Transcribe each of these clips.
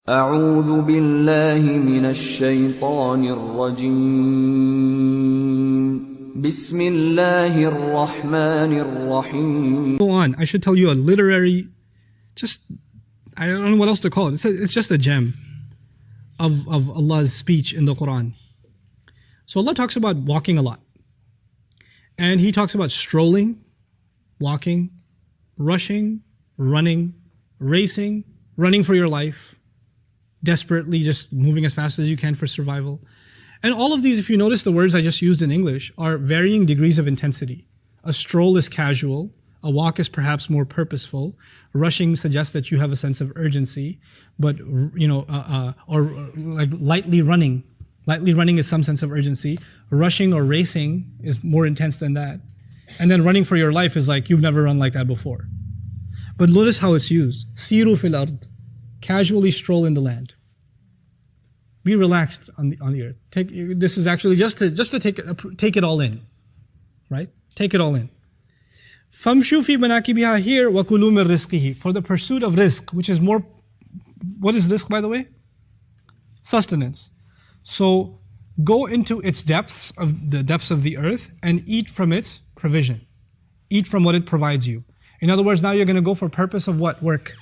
أعوذ بالله من الشيطان الرجيم بسم الله الرحمن الرحيم. Go on. I should tell you a literary, I don't know what else to call it. It's just a gem of Allah's speech in the Quran. So Allah talks about walking a lot. And He talks about strolling, walking, rushing, running, racing, running for your life, desperately just moving as fast as you can for survival. And all of these, if you notice the words I just used in English, are varying degrees of intensity. A stroll is casual, a walk is perhaps more purposeful, rushing suggests that you have a sense of urgency, but or like lightly running. Lightly running is some sense of urgency. Rushing or racing is more intense than that. And then running for your life is like you've never run like that before. But notice how it's used. Siru fil ard. Casually stroll in the land. Be relaxed on the earth. This is actually just to take it all in, right? Take it all in. Famshu fi manakibiha here wa kulu min rizqihi, for the pursuit of rizq, which is more. What is rizq, by the way? Sustenance. So go into its depths of the earth and eat from its provision. Eat from what it provides you. In other words, now you're going to go for purpose of what? Work.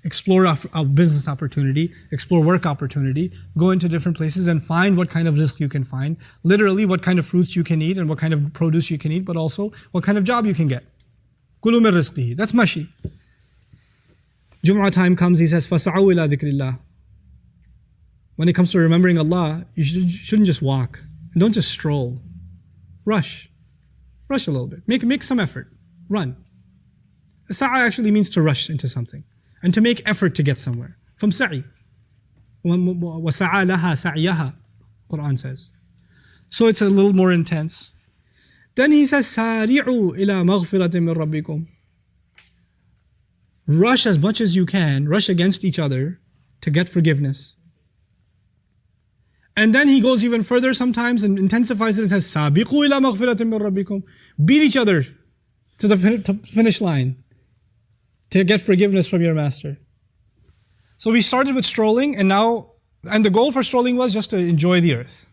Explore a business opportunity, explore work opportunity, go into different places and find what kind of rizq you can find. Literally, what kind of fruits you can eat and what kind of produce you can eat, but also what kind of job you can get. Kulu min rizqihi. That's mashi. Jum'ah time comes, he says, فَسَعَوْا إِلَىٰ ذِكْرِ اللَّهِ. When it comes to remembering Allah, you shouldn't just walk. And don't just stroll. Rush. Rush a little bit. Make some effort. Run. Sa'a actually means to rush into something. And to make effort to get somewhere. From sa'i. وَسَعَى لَهَا سَعْيَهَا, Quran says. So it's a little more intense. Then he says, سَارِعُوا إِلَى مَغْفِرَةٍ مِّن رَبِّكُمْ. Rush as much as you can, rush against each other to get forgiveness. And then he goes even further sometimes and intensifies it and says, سَابِقُوا إِلَى مَغْفِرَةٍ مِّن رَبِّكُمْ. Beat each other to the finish line to get forgiveness from your master. So we started with strolling and the goal for strolling was just to enjoy the earth.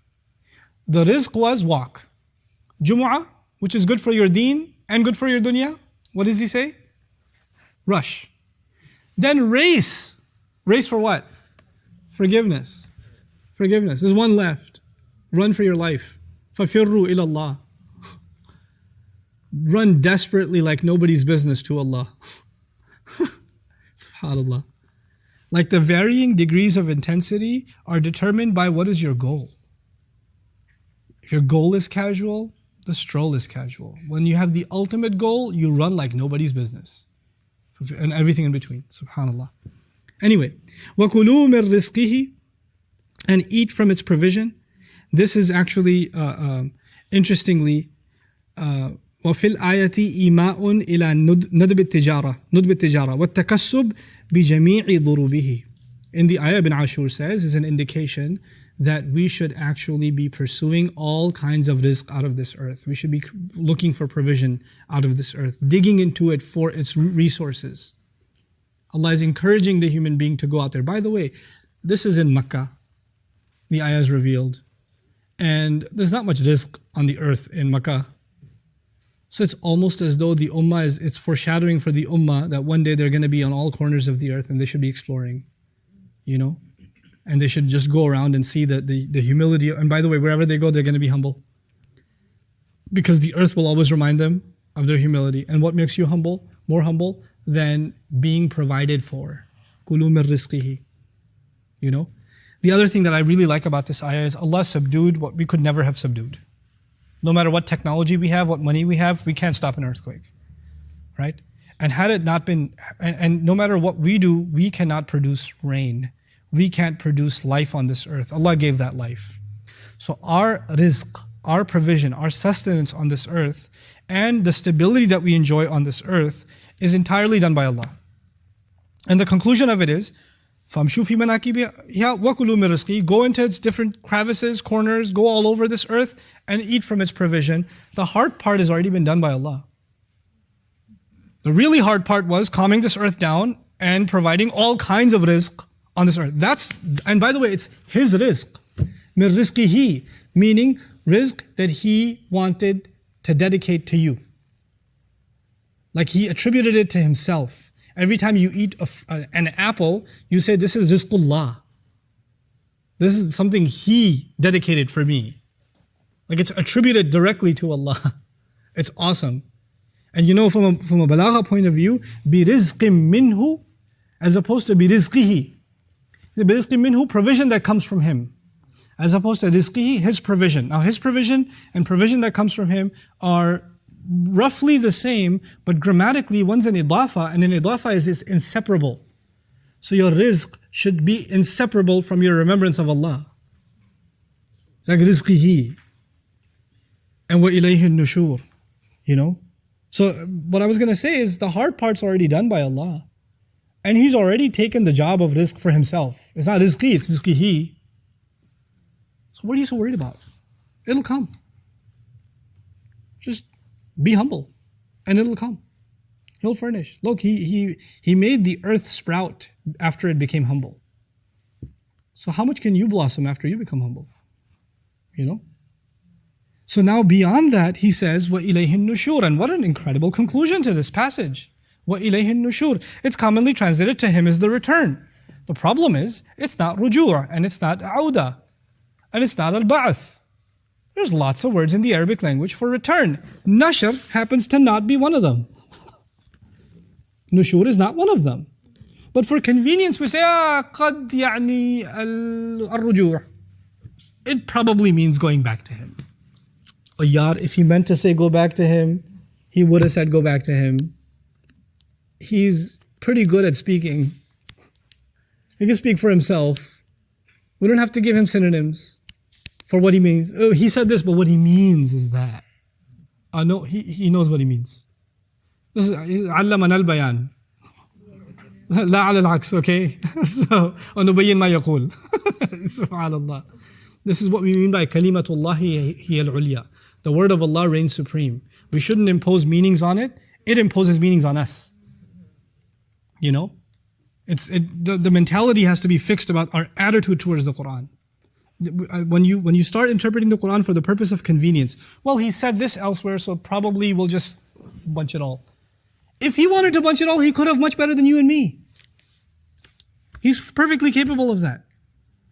The rizq was walk. Jumu'ah, which is good for your deen and good for your dunya. What does he say? Rush. Then race. Race for what? Forgiveness. Forgiveness. There's one left. Run for your life. فَفِرُّوا إِلَى اللَّهِ. Run desperately like nobody's business to Allah. SubhanAllah. Like the varying degrees of intensity are determined by what is your goal. If your goal is casual, the stroll is casual. When you have the ultimate goal, you run like nobody's business. And everything in between. SubhanAllah. Anyway, وَكُلُوا مِن رِزْقِهِ, and eat from its provision. This is actually, interestingly, وفي الآية إيماء إلى ندب التجارة والتكسب بجميع ضروبه. In the ayah, Ibn Ashur says, is an indication that we should actually be pursuing all kinds of rizq out of this earth. We should be looking for provision out of this earth, digging into it for its resources. Allah is encouraging the human being to go out there. By the way, this is in Makkah. The ayah is revealed. And there's not much rizq on the earth in Makkah. So it's almost as though the ummah it's foreshadowing for the ummah that one day they're going to be on all corners of the earth and they should be exploring, and they should just go around and see the humility. And by the way, wherever they go, they're going to be humble. Because the earth will always remind them of their humility. And what makes you humble, more humble than being provided for? Kulu min rizqihi. The other thing that I really like about this ayah is Allah subdued what we could never have subdued. No matter what technology we have, what money we have, we can't stop an earthquake, right? And had it not been, and no matter what we do, we cannot produce rain. We can't produce life on this earth. Allah gave that life. So our rizq, our provision, our sustenance on this earth, and the stability that we enjoy on this earth is entirely done by Allah. And the conclusion of it is, فَامْشُوا فِي مَنَاكِبِهَا وَكُلُوا مِن رِزْقِهِ. Go into its different crevices, corners, go all over this earth and eat from its provision. The hard part has already been done by Allah. The really hard part was calming this earth down and providing all kinds of rizq on this earth. And by the way, it's his rizq. Min rizqihi, meaning rizq that he wanted to dedicate to you. Like he attributed it to himself. Every time you eat an apple, you say, this is rizqullah. This is something he dedicated for me. Like it's attributed directly to Allah. It's awesome. And you know, from a balagha point of view, birizqim minhu, as opposed to birizqihi. The birizqim minhu, provision that comes from him. As opposed to rizqihi, his provision. Now his provision and provision that comes from him are roughly the same, but grammatically one's an idafa, and an idafa is inseparable. So your rizq should be inseparable from your remembrance of Allah. Like rizqihi. And wa ilayhi nushur. You know? So what I was going to say is the hard part's already done by Allah. And He's already taken the job of rizq for Himself. It's not rizqi, it's rizqihi. So what are you so worried about? It'll come. Just be humble and it'll come. He'll furnish. Look, he made the earth sprout after it became humble. So how much can you blossom after you become humble? You know? So now beyond that, he says, وَإِلَيْهِ النُّشُورِ. And what an incredible conclusion to this passage. وَإِلَيْهِ النُّشُورِ. It's commonly translated to him as the return. The problem is, it's not ruju' and it's not auda and it's not al-ba'ath. There's lots of words in the Arabic language for return. Nashr happens to not be one of them. Nushur is not one of them. But for convenience, we say, قَدْ يَعْنِي الرُّجُوع. It probably means going back to him. Or yar, if he meant to say go back to him, he would have said go back to him. He's pretty good at speaking. He can speak for himself. We don't have to give him synonyms for what he means. Oh, he said this, but what he means is that. No, he knows what he means. This is علمنا البيان. لا على العكس, okay? So, ونبين ما يقول. Subhanallah. This is what we mean by kalimatullahi hiya al-ulya. The word of Allah reigns supreme. We shouldn't impose meanings on it. It imposes meanings on us. You know? The mentality has to be fixed about our attitude towards the Quran. When you start interpreting the Quran for the purpose of convenience, well, he said this elsewhere, so probably we'll just bunch it all. If he wanted to bunch it all, he could have much better than you and me. He's perfectly capable of that.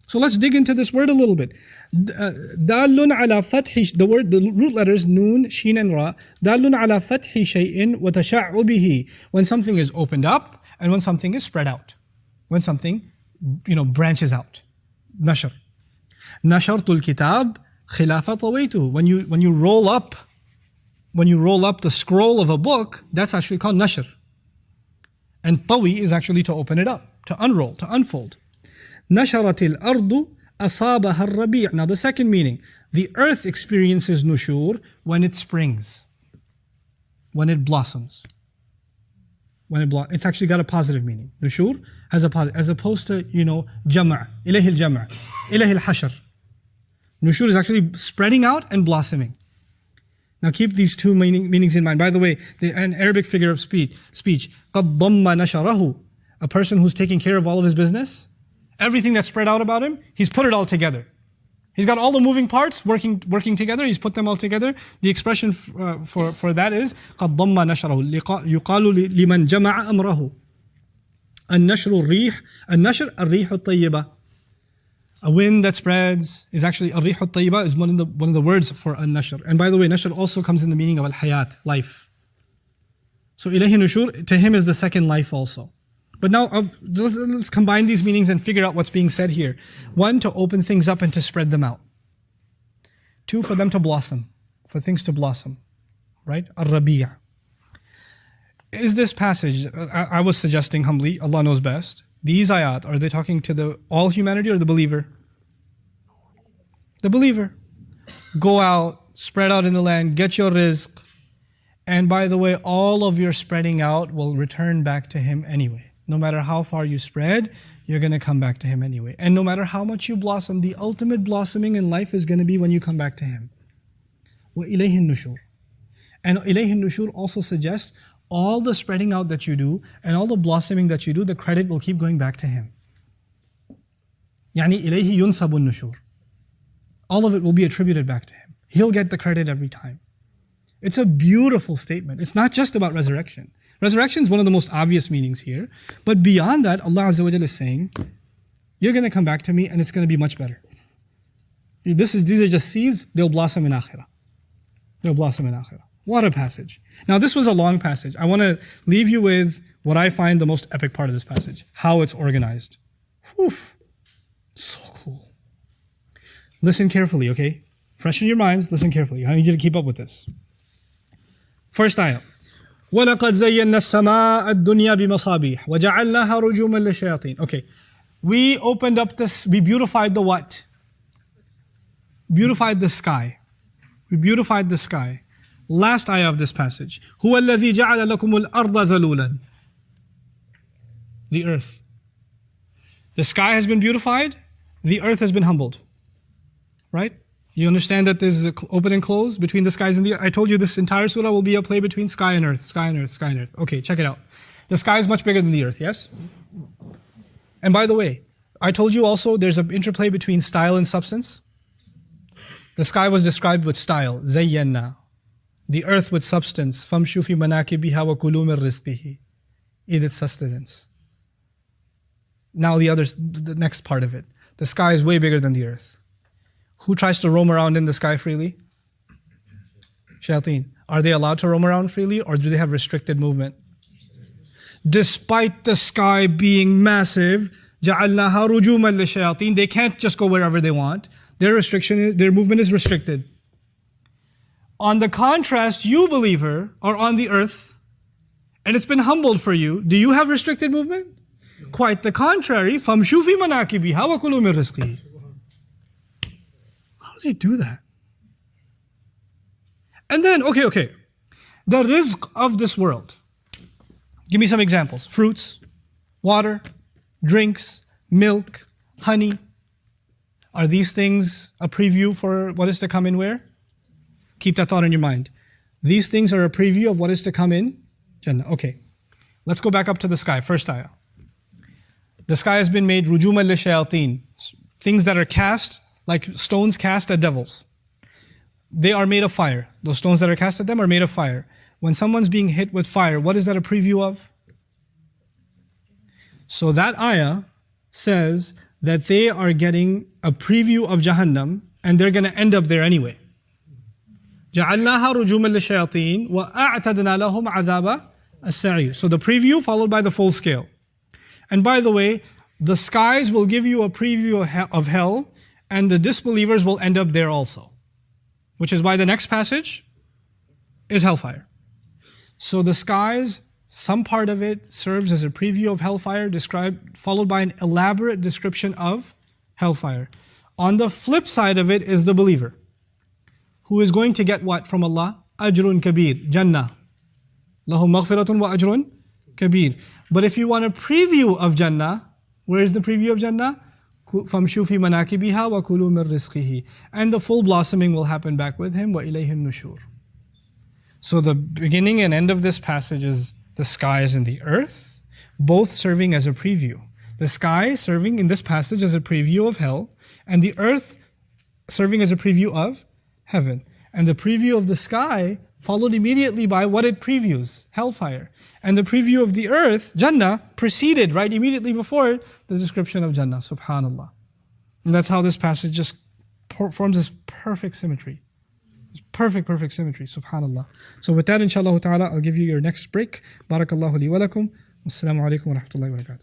So let's dig into this word a little bit. Dalun ala fathi, the root letters nun, shin and ra. Dalun ala fathi shay'in wa tasha'ubihi. When something is opened up and when something is spread out. When something, branches out. Nashr. Nashartul kitab khilafa tawaytuhu. When you roll up the scroll of a book, that's actually called nashr. And tawi is actually to open it up, to unroll, to unfold. Nasharatil ardu asabaha ar-rabi'. Now the second meaning, the earth experiences nushur when it springs, when it blossoms. It's actually got a positive meaning. Nushur has a positive, as opposed to, jama', ilayhi al-jama', ilayhi al-hashr. Nushur is actually spreading out and blossoming. Now keep these two meanings in mind. By the way, an Arabic figure of speech, قَدْ ضَمَّ نَشَرَهُ, a person who's taking care of all of his business, everything that's spread out about him, he's put it all together. He's got all the moving parts working together, he's put them all together. The expression for that is قَدْ ضَمَّ نَشَرَهُ يُقَالُ لِمَنْ جَمَعَ أَمْرَهُ النَّشْرُ الرِّيحُ النَّشْرُ الرِّيحُ الطَّيِّبَةُ. A wind that spreads is actually الرِّيحُ الطَّيِّبَةُ is one of the words for an-nashr. And by the way, nashr also comes in the meaning of al-hayat, life. So ilayhi nushur, to him is the second life also. But now let's combine these meanings and figure out what's being said here. One, to open things up and to spread them out. Two, for them to blossom, for things to blossom. Right? Ar-rabi'. Is this passage, I was suggesting humbly, Allah knows best, these ayat, are they talking to all humanity or the believer? The believer. Go out, spread out in the land, get your rizq. And by the way, all of your spreading out will return back to Him anyway. No matter how far you spread, you're going to come back to Him anyway. And no matter how much you blossom, the ultimate blossoming in life is going to be when you come back to Him. وَإِلَيْهِ النُّشُورِ. And إِلَيْهِ النُّشُورِ also suggests all the spreading out that you do and all the blossoming that you do, the credit will keep going back to Him. يعني إليه ينسب النشور. All of it will be attributed back to him. He'll get the credit every time. It's a beautiful statement. It's not just about resurrection. Resurrection is one of the most obvious meanings here. But beyond that, Allah Azza wa Jalla is saying, you're going to come back to me and it's going to be much better. These are just seeds, they'll blossom in akhirah. They'll blossom in akhirah. What a passage. Now this was a long passage. I want to leave you with what I find the most epic part of this passage. How it's organized. Oof. So cool. Listen carefully, okay? Freshen your minds, listen carefully. I need you to keep up with this. First ayah. وَلَقَدْ زَيَّنَّا السَّمَاءَ الدُّنْيَا بِمَصَابِيحَ وَجَعَلْنَاهَا رُجُومًا لِلشَّيَاطِينَ. Okay. We opened up this, we beautified the what? Beautified the sky. We beautified the sky. Last ayah of this passage. هُوَ الَّذِي جَعَلَ لَكُمُ الْأَرْضَ ذَلُولًا. The earth. The sky has been beautified, the earth has been humbled. Right? You understand that there's an open and close between the skies and the earth? I told you this entire surah will be a play between sky and earth, sky and earth, sky and earth. Okay, check it out. The sky is much bigger than the earth, yes? And by the way, I told you also there's an interplay between style and substance. The sky was described with style, زَيَّنَّا. The earth with substance, فَامْشُوا فِي مَنَاكِبِهَا وَكُلُوا مِن رِزْقِهِ. Eat its sustenance. Now the next part of it. The sky is way bigger than the earth. Who tries to roam around in the sky freely? Shayateen. Are they allowed to roam around freely or do they have restricted movement? Despite the sky being massive, جَعَلْنَاهَا رُجُومًا لِلشَّيَاطِينَ. They can't just go wherever they want. Their movement is restricted. On the contrast, you believer are on the earth and it's been humbled for you. Do you have restricted movement? Quite the contrary. فَامْشُوا فِي مَنَاكِبِهَا وَكُلُوا مِن رِزْقِهِ. How does he do that? And then, okay. The rizq of this world. Give me some examples. Fruits, water, drinks, milk, honey. Are these things a preview for what is to come in where? Keep that thought in your mind. These things are a preview of what is to come in Jannah. Okay. Let's go back up to the sky. First ayah. The sky has been made rujuman lishayateen. Things that are cast, like stones cast at devils. They are made of fire. Those stones that are cast at them are made of fire. When someone's being hit with fire, what is that a preview of? So that ayah says that they are getting a preview of Jahannam and they're going to end up there anyway. جَعَلْنَاهَا رُجُومًا لِلشَّيَاطِينَ وَأَعْتَدْنَا لَهُمْ عَذَابَ السَّعِيرِ. So the preview followed by the full scale. And by the way, the skies will give you a preview of hell and the disbelievers will end up there also. Which is why the next passage is hellfire. So the skies, some part of it serves as a preview of hellfire, followed by an elaborate description of hellfire. On the flip side of it is the believer, who is going to get what from Allah? Ajrun kabir, Jannah. Lahum maghfiratun wa ajrun kabir. But if you want a preview of Jannah, where is the preview of Jannah? فَامْشُوا فِي مَنَاكِبِهَا وَكُلُوا مِن رِزْقِهِ. And the full blossoming will happen back with him. وَإِلَيْهِ النُّشُورِ. So the beginning and end of this passage is the skies and the earth, both serving as a preview. The sky serving in this passage as a preview of hell, and the earth serving as a preview of heaven. And the preview of the sky followed immediately by what it previews, hellfire. And the preview of the earth, Jannah, preceded right immediately before it, the description of Jannah, subhanallah. And that's how this passage just forms this perfect symmetry. This perfect symmetry, subhanallah. So with that, inshallah ta'ala, I'll give you your next break. Barakallahu li wa lakum. Wassalamu alaikum wa rahmatullahi wa barakatuh.